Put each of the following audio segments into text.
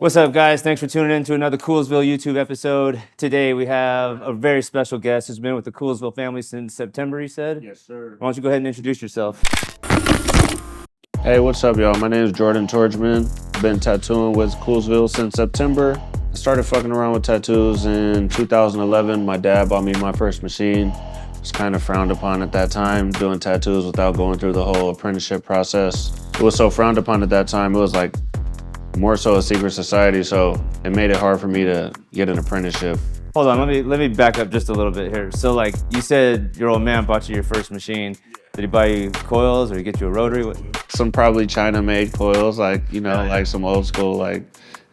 What's up, guys? Thanks for tuning in to another Koolsville YouTube episode. Today we have a very special guest who's been with the Koolsville family since September, he said? Yes, sir. Why don't you go ahead and introduce yourself? Hey, what's up, y'all? My name is Jordan Torchman. Been tattooing with Koolsville since September. I started fucking around with tattoos in 2011. My dad bought me my first machine. It was kind of frowned upon at that time, doing tattoos without going through the whole apprenticeship process. It was so frowned upon at that time, it was like more so a secret society, so it made it hard for me to get an apprenticeship. Hold on, let me back up just a little bit here. So like you said your old man bought you your first machine. Did he buy you coils or he get you a rotary? Some probably China-made coils, like, you know, like some old school, like,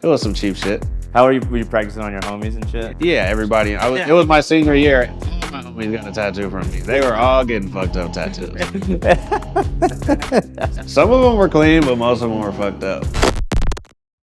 it was some cheap shit. How were you practicing on your homies and shit? Yeah, everybody. It was my senior year. All my homies got a tattoo from me. They were all getting fucked up tattoos. Some of them were clean, but most of them were fucked up.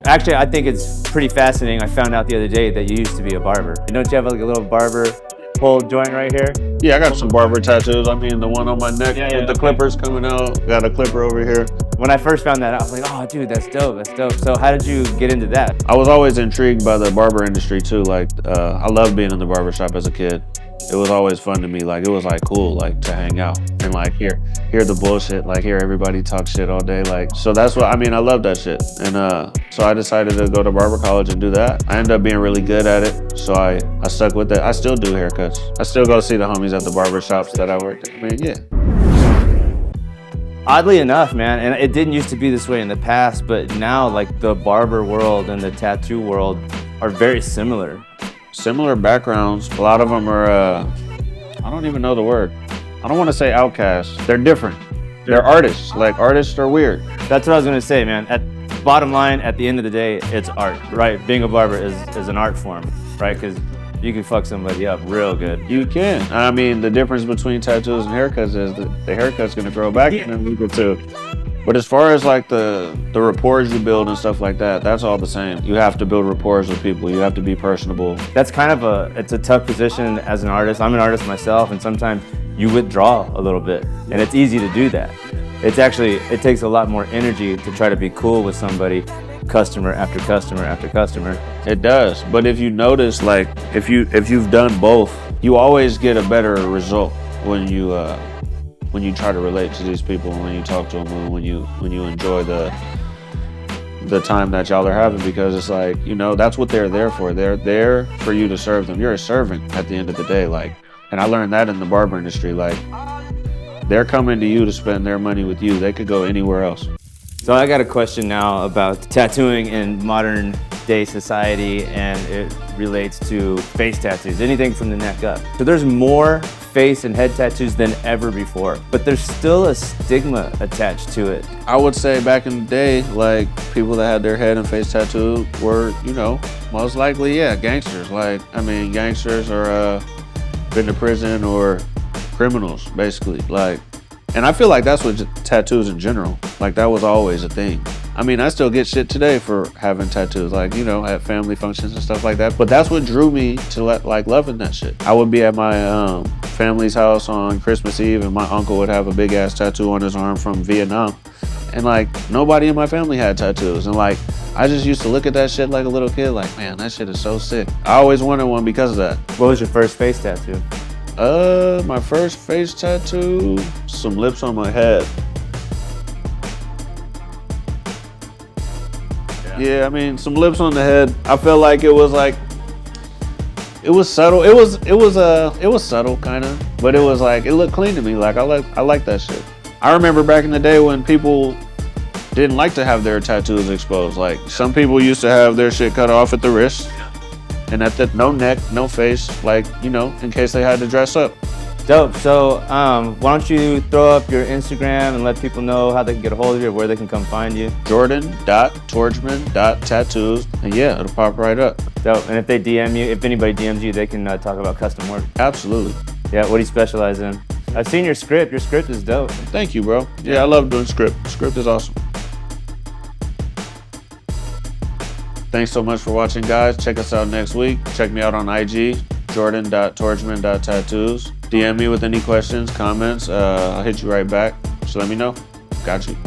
Actually, I think it's pretty fascinating. I found out the other day that you used to be a barber. Don't you have like a little barber pull joint right here? Yeah, I got some barber tattoos. I mean, the one on my neck with the clippers coming out. Got a clipper over here. When I first found that out, I was like, oh, dude, that's dope. That's dope. So how did you get into that? I was always intrigued by the barber industry too. Like, I loved being in the barber shop as a kid. It was always fun to me. Like, it was like cool, like to hang out and like hear the bullshit, like hear everybody talk shit all day. Like, so that's what, I mean, I love that shit. And so I decided to go to barber college and do that. I ended up being really good at it. So I stuck with it. I still do haircuts. I still go see the homies at the barber shops that I worked at. I mean, yeah. Oddly enough, man, and it didn't used to be this way in the past, but now like the barber world and the tattoo world are very similar. Similar backgrounds. A lot of them are, I don't even know the word. I don't want to say outcasts. They're different. They're artists. Like, artists are weird. That's what I was going to say, man. Bottom line, at the end of the day, it's art, right? Being a barber is an art form, right? Because you can fuck somebody up real good. You can. I mean, the difference between tattoos and haircuts is that the haircut's going to grow back in a week or two. But as far as like the rapport you build and stuff like that, that's all the same. You have to build rapport with people. You have to be personable. That's kind of it's a tough position as an artist. I'm an artist myself, and sometimes you withdraw a little bit, and it's easy to do that. It takes a lot more energy to try to be cool with somebody, customer after customer after customer. It does. But if you notice, like if you've done both, you always get a better result when you try to relate to these people, when you talk to them, and when you enjoy the time that y'all are having, because it's like, you know, that's what they're there for. They're there for you to serve them. You're a servant at the end of the day. Like, and I learned that in the barber industry. Like, they're coming to you to spend their money with you. They could go anywhere else. So I got a question now about tattooing in modern day society, and it relates to face tattoos, anything from the neck up. So there's more face and head tattoos than ever before, but there's still a stigma attached to it. I would say back in the day, like, people that had their head and face tattooed were, you know, most likely, yeah, gangsters. Like, I mean, gangsters or been to prison or criminals, basically. Like, and I feel like that's what tattoos in general, like, that was always a thing. I mean, I still get shit today for having tattoos, like, you know, at family functions and stuff like that. But that's what drew me to like loving that shit. I would be at my family's house on Christmas Eve, and my uncle would have a big ass tattoo on his arm from Vietnam. And like, nobody in my family had tattoos. And like, I just used to look at that shit like a little kid, like, man, that shit is so sick. I always wanted one because of that. What was your first face tattoo? My first face tattoo, some lips on my head. Yeah, I mean, some lips on the head. I felt like it was subtle. It was subtle kind of, but it was like, it looked clean to me. Like, I like that shit. I remember back in the day when people didn't like to have their tattoos exposed. Like, some people used to have their shit cut off at the wrist, and at the no neck, no face, like, you know, in case they had to dress up. Dope. So why don't you throw up your Instagram and let people know how they can get a hold of you or where they can come find you? Jordan.Torchman.tattoos. And yeah, it'll pop right up. Dope. And if they DM you, if anybody DMs you, they can talk about custom work. Absolutely. Yeah, what do you specialize in? I've seen your script. Your script is dope. Thank you, bro. Yeah, I love doing script. Script is awesome. Thanks so much for watching, guys. Check us out next week. Check me out on IG, jordan.torchman.tattoos. DM me with any questions, comments. I'll hit you right back. Just let me know. Got you.